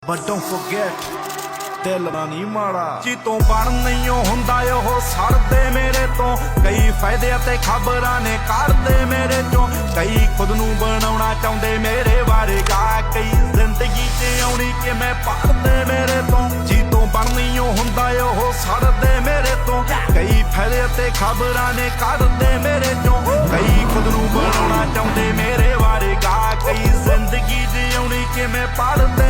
But don't forget, ਦਿਲ ਨਾ ਨਹੀਂ ਮਾੜਾ ਜੀ ਤੋਂ ਬਣ ਨਹੀਂ ਹੁੰਦਾ ਉਹ ਸੜਦੇ ਮੇਰੇ ਤੋਂ ਕਈ ਫਾਇਦੇ ਅਤੇ ਖਬਰਾਂ ਨੇ ਕੱਢਦੇ ਮੇਰੇ ਚੋਂ ਕਈ ਖੁਦ ਨੂੰ ਬਣਾਉਣਾ ਚਾਹੁੰਦੇ ਮੇਰੇ ਬਾਰੇ ਗਾ ਕਈ ਜ਼ਿੰਦਗੀ 'ਚ ਆਉਣੀ ਕਿਵੇਂ ਪੜਦੇ ਮੇਰੇ ਤੋਂ ਜੀ ਤੋਂ ਬਣ ਨਹੀਂ ਹੁੰਦਾ ਉਹ ਸੜਦੇ ਮੇਰੇ ਤੋਂ ਕਈ ਫਾਇਦੇ ਅਤੇ ਖਬਰਾਂ ਨੇ ਕੱਢਦੇ ਮੇਰੇ ਚੋਂ ਕਈ ਖੁਦ ਨੂੰ ਬਣਾਉਣਾ ਚਾਹੁੰਦੇ ਮੇਰੇ ਬਾਰੇ ਗਾ ਕਈ ਜ਼ਿੰਦਗੀ 'ਚ ਆਉਣੀ ਕਿਵੇਂ ਪੜਦੇ